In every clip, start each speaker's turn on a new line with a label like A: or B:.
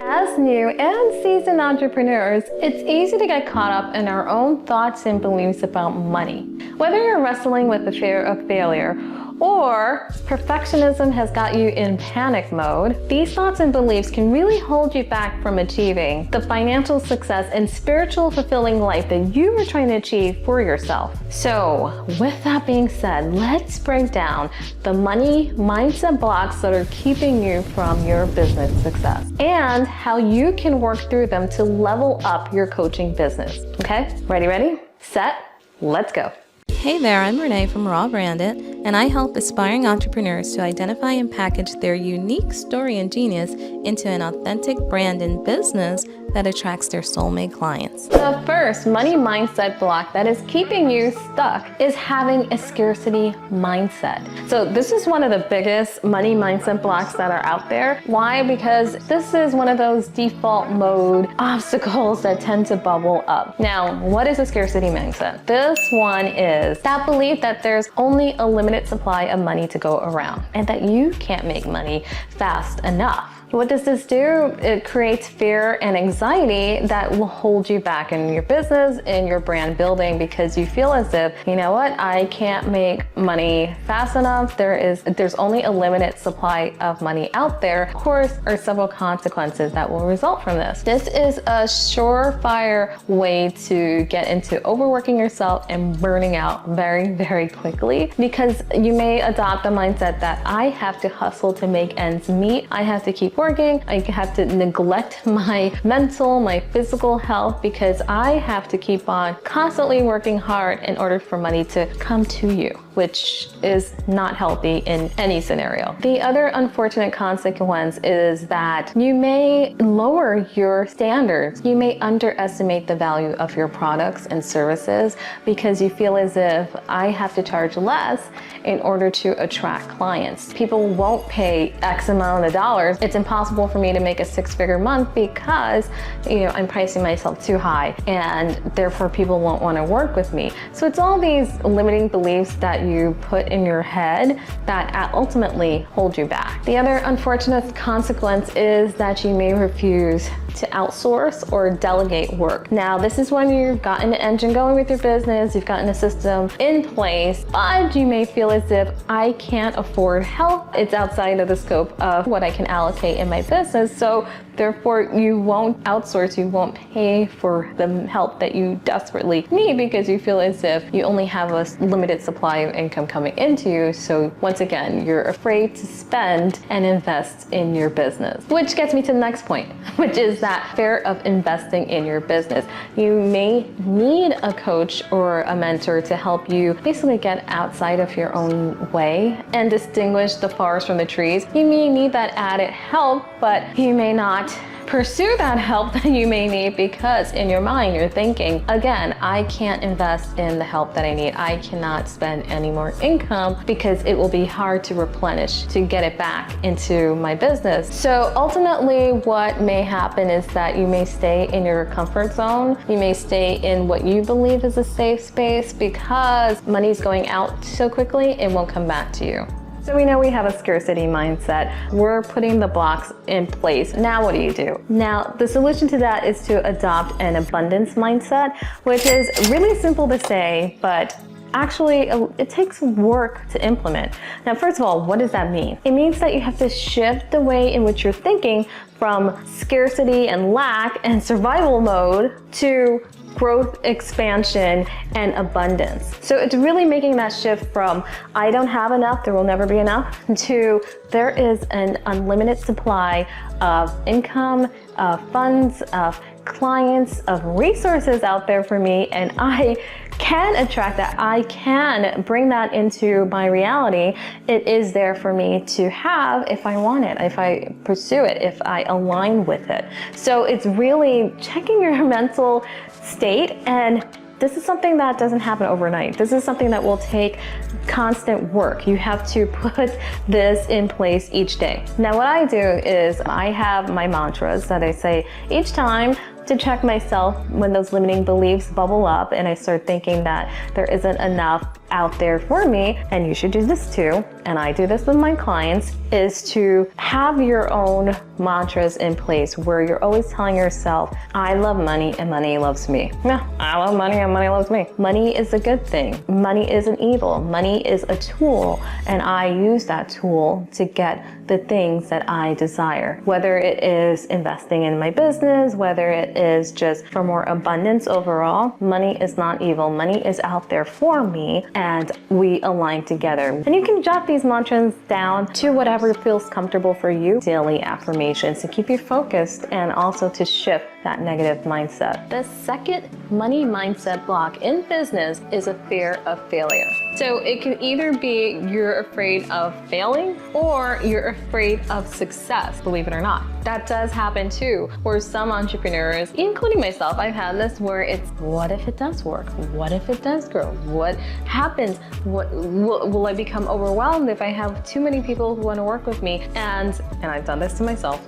A: As new and seasoned entrepreneurs, it's easy to get caught up in our own thoughts and beliefs about money. Whether you're wrestling with the fear of failure or perfectionism has got you in panic mode, these thoughts and beliefs can really hold you back from achieving the financial success and spiritual fulfilling life that you were trying to achieve for yourself. So, with that being said, let's break down the money mindset blocks that are keeping you from your business success and how you can work through them to level up your coaching business. Okay? Ready? Set? Let's go.
B: Hey there, I'm Renee from Raw Branded, and I help aspiring entrepreneurs to identify and package their unique story and genius into an authentic brand and business that attracts their soulmate clients.
A: The first money mindset block that is keeping you stuck is having a scarcity mindset. So this is one of the biggest money mindset blocks that are out there. Why? Because this is one of those default mode obstacles that tend to bubble up. Now, what is a scarcity mindset? This one is that belief that there's only a limited supply of money to go around and that you can't make money fast enough. What does this do? It creates fear and anxiety that will hold you back in your business, in your brand building, because you feel as if, you know what, I can't make money fast enough. There's only a limited supply of money out there. Of course, are several consequences that will result from this. This is a surefire way to get into overworking yourself and burning out very, very quickly, because you may adopt the mindset that I have to hustle to make ends meet. I have to keep working. I have to neglect my mental, my physical health because I have to keep on constantly working hard in order for money to come to you, which is not healthy in any scenario. The other unfortunate consequence is that you may lower your standards. You may underestimate the value of your products and services because you feel as if I have to charge less in order to attract clients. People won't pay X amount of dollars. It's impossible for me to make a six-figure month because, I'm pricing myself too high and therefore people won't want to work with me. So it's all these limiting beliefs that you put in your head that ultimately hold you back. The other unfortunate consequence is that you may refuse to outsource or delegate work. Now, this is when you've gotten an engine going with your business, you've gotten a system in place, but you may feel as if I can't afford help. It's outside of the scope of what I can allocate in my business. So therefore, you won't outsource, you won't pay for the help that you desperately need because you feel as if you only have a limited supply of income coming into you. So once again, you're afraid to spend and invest in your business. Which gets me to the next point, which is that fear of investing in your business. You may need a coach or a mentor to help you basically get outside of your own way and distinguish the forest from the trees. You may need that added help, but you may not pursue that help that you may need because in your mind you're thinking, again, I can't invest in the help that I need. I cannot spend any more income because it will be hard to replenish, to get it back into my business. So ultimately what may happen is that you may stay in your comfort zone. You may stay in what you believe is a safe space because money's going out so quickly, it won't come back to you. So we know we have a scarcity mindset. We're putting the blocks in place. Now what do? Now the solution to that is to adopt an abundance mindset, which is really simple to say, but actually it takes work to implement. Now, first of all, what does that mean? It means that you have to shift the way in which you're thinking from scarcity and lack and survival mode to growth, expansion, and abundance. So it's really making that shift from I don't have enough, there will never be enough, to there is an unlimited supply of income, of funds, of clients, of resources out there for me, and I can attract that. I can bring that into my reality. It is there for me to have if I want it, if I pursue it, if I align with it. So it's really checking your mental state, and this is something that doesn't happen overnight. This is something that will take constant work. You have to put this in place each day. Now what I do is I have my mantras that I say each time to check myself when those limiting beliefs bubble up and I start thinking that there isn't enough out there for me, and you should do this too, and I do this with my clients, is to have your own mantras in place where you're always telling yourself, I love money and money loves me. Yeah, I love money and money loves me. Money is a good thing. Money isn't evil. Money is a tool, and I use that tool to get the things that I desire. Whether it is investing in my business, whether it is just for more abundance overall, money is not evil. Money is out there for me, and we align together. And you can jot these mantras down to whatever feels comfortable for you. Daily affirmations to keep you focused and also to shift that negative mindset. The second money mindset block in business is a fear of failure. So it can either be you're afraid of failing or you're afraid of success, believe it or not. That does happen too, where some entrepreneurs, including myself, I've had this where it's, what if it does work? What if it does grow? What happens? Will I become overwhelmed if I have too many people who want to work with me? And I've done this to myself.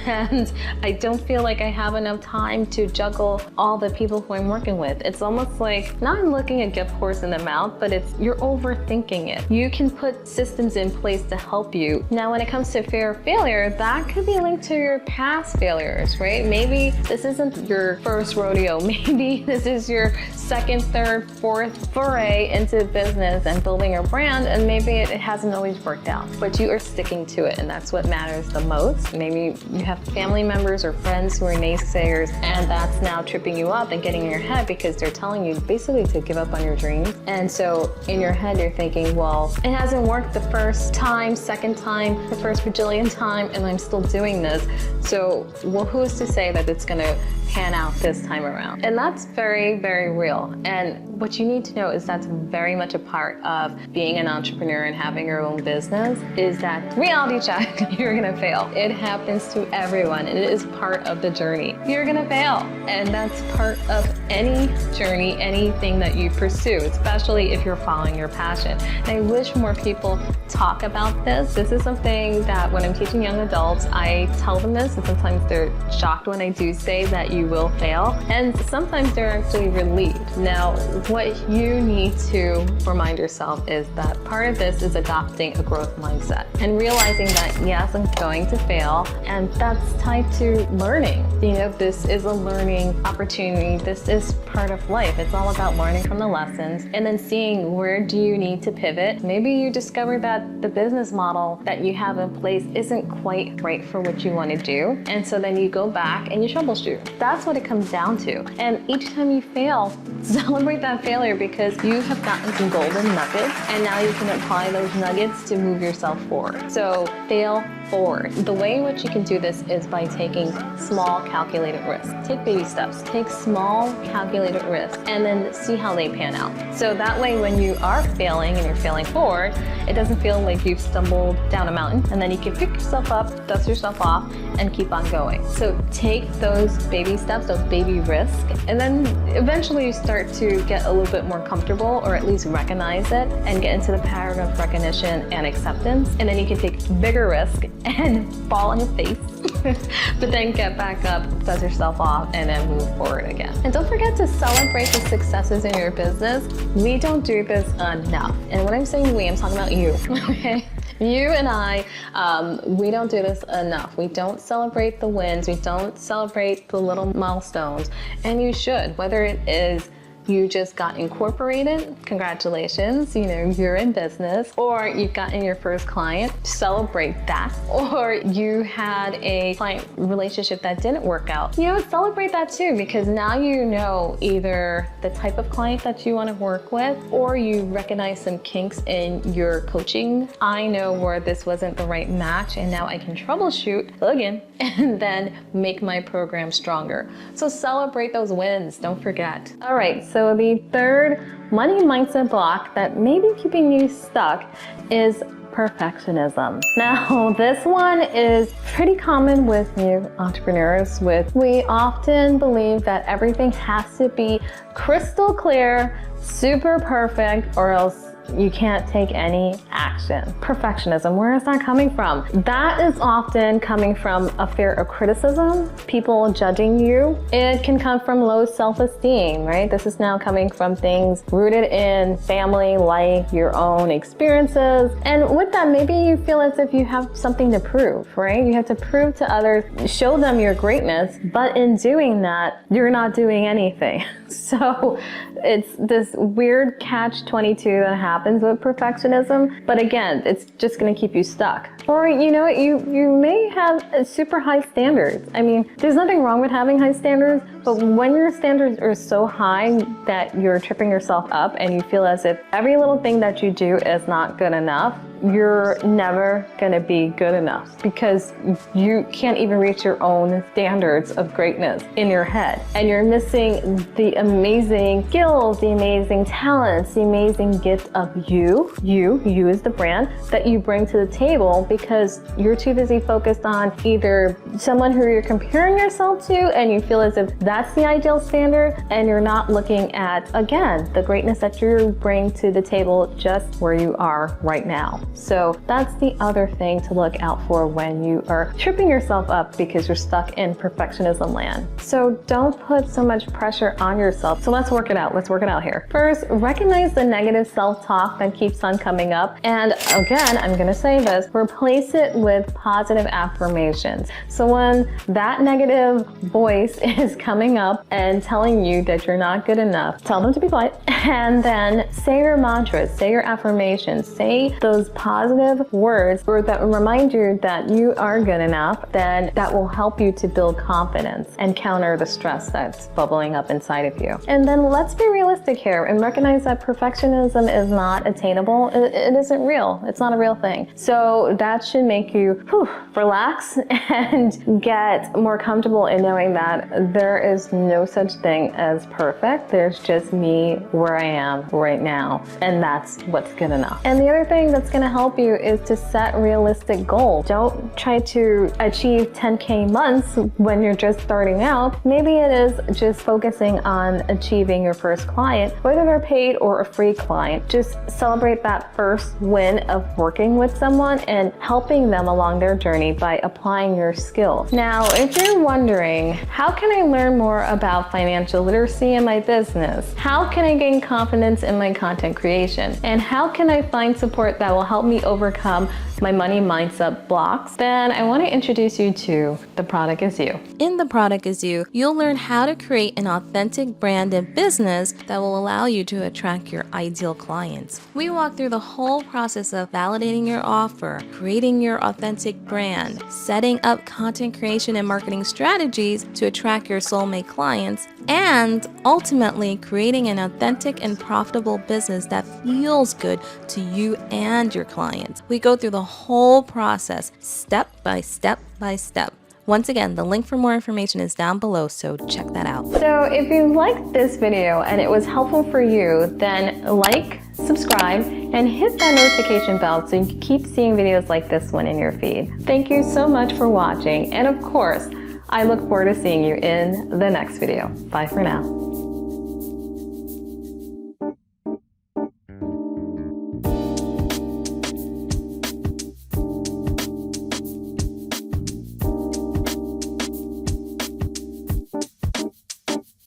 A: And I don't feel like I have enough time to juggle all the people who I'm working with. It's almost like, not I'm looking a gift horse in the mouth, but it's you're overthinking it. You can put systems in place to help you. Now, when it comes to fear of failure, that could be linked to your past failures, right? Maybe this isn't your first rodeo. Maybe this is your second, third, fourth foray into business and building your brand, and maybe it hasn't always worked out, but you are sticking to it, and that's what matters the most. Maybe you have family members or friends who are naysayers, and that's now tripping you up and getting in your head because they're telling you basically to give up on your dreams. And so in your head, you're thinking, well, it hasn't worked the first time, second time, the first bajillion time, and I'm still doing this. So, well, who's to say that it's gonna pan out this time around? And that's very, very real. And what you need to know is that's very much a part of being an entrepreneur and having your own business, is that reality check, you're gonna fail. It happens to everyone, and it is part of the journey. You're gonna fail, and that's part of any journey, anything that you pursue, especially if you're following your passion. And I wish more people talk about this. This is something that when I'm teaching young adults, I tell them this, and sometimes they're shocked when I do say that you will fail, and sometimes they're actually relieved. Now, what you need to remind yourself is that part of this is adopting a growth mindset and realizing that, yes, I'm going to fail, and that's tied to learning. You know, this is a learning opportunity. This is part of life. It's all about learning from the lessons and then seeing where do you need to pivot. Maybe you discover that the business model that you have in place isn't quite right for what you want to do, and so then you go back and you troubleshoot. That's what it comes down to. And each time you fail, celebrate that failure, because you have gotten some golden nuggets, and now you can apply those nuggets to move yourself forward. So fail forward. The way in which you can do this is by taking small calculated risks. Take baby steps, take small calculated risks, and then see how they pan out. So that way when you are failing and you're failing forward, it doesn't feel like you've stumbled down a mountain, and then you can pick yourself up, dust yourself off, and keep on going. So take those baby steps, those baby risks, and then eventually you start to get a little bit more comfortable, or at least recognize it and get into the pattern of recognition and acceptance. And then you can take bigger risk and fall on your face, but then get back up, dust yourself off, and then move forward again. And don't forget to celebrate the successes in your business. We don't do this enough. And when I'm saying we, I'm talking about you, okay? You and I, we don't do this enough. We don't celebrate the wins. We don't celebrate the little milestones. And you should, whether it is you just got incorporated, congratulations, you know, you're in business, or you've gotten your first client, celebrate that. Or you had a client relationship that didn't work out, you know, celebrate that too, because now you know either the type of client that you want to work with, or you recognize some kinks in your coaching. I know where this wasn't the right match, and now I can troubleshoot again and then make my program stronger. So celebrate those wins, don't forget. All right, so the third money mindset block that may be keeping you stuck is perfectionism. Now, this one is pretty common with new entrepreneurs. We often believe that everything has to be crystal clear, super perfect, or else you can't take any action. Perfectionism, where is that coming from? That is often coming from a fear of criticism, people judging you. It can come from low self-esteem, right? This is now coming from things rooted in family, life, your own experiences. And with that, maybe you feel as if you have something to prove, right? You have to prove to others, show them your greatness, but in doing that, you're not doing anything. So it's this weird catch-22 that happens with perfectionism. But again, it's just going to keep you stuck. Or, you know, you may have super high standards. I mean, there's nothing wrong with having high standards, but when your standards are so high that you're tripping yourself up and you feel as if every little thing that you do is not good enough, you're never going to be good enough because you can't even reach your own standards of greatness in your head. And you're missing the amazing skills, the amazing talents, the amazing gift of you as the brand that you bring to the table because you're too busy focused on either someone who you're comparing yourself to and you feel as if that's the ideal standard and you're not looking at, again, the greatness that you bring to the table just where you are right now. So that's the other thing to look out for when you are tripping yourself up because you're stuck in perfectionism land. So don't put so much pressure on yourself. So let's work it out. Let's work it out here. First, recognize the negative self-talk that keeps on coming up. And again, I'm going to say this, replace it with positive affirmations. So when that negative voice is coming up and telling you that you're not good enough, tell them to be quiet and then say your mantras, say your affirmations, say those positive words that remind you that you are good enough. Then that will help you to build confidence and counter the stress that's bubbling up inside of you. And then let's be realistic here and recognize that perfectionism is not attainable. It isn't real. It's not a real thing. So that should make you relax and get more comfortable in knowing that there is no such thing as perfect. There's just me where I am right now. And that's what's good enough. And the other thing that's going to help you is to set realistic goals. Don't try to achieve 10K months when you're just starting out. Maybe it is just focusing on achieving your first client, whether they're paid or a free client. Just celebrate that first win of working with someone and helping them along their journey by applying your skills. Now, if you're wondering, how can I learn more about financial literacy in my business? How can I gain confidence in my content creation? And how can I find support that will help me overcome my money mindset blocks? Then I want to introduce you to The Product Is You.
B: In The Product Is You, you'll learn how to create an authentic brand and business that will allow you to attract your ideal clients. We walk through the whole process of validating your offer, creating your authentic brand, setting up content creation and marketing strategies to attract your soulmate clients, and ultimately creating an authentic and profitable business that feels good to you and your clients. We go through the whole process, step by step by step. Once again, the link for more information is down below, so check that out.
A: So if you liked this video and it was helpful for you, then like, subscribe, and hit that notification bell so you can keep seeing videos like this one in your feed. Thank you so much for watching, and of course, I look forward to seeing you in the next video. Bye for now.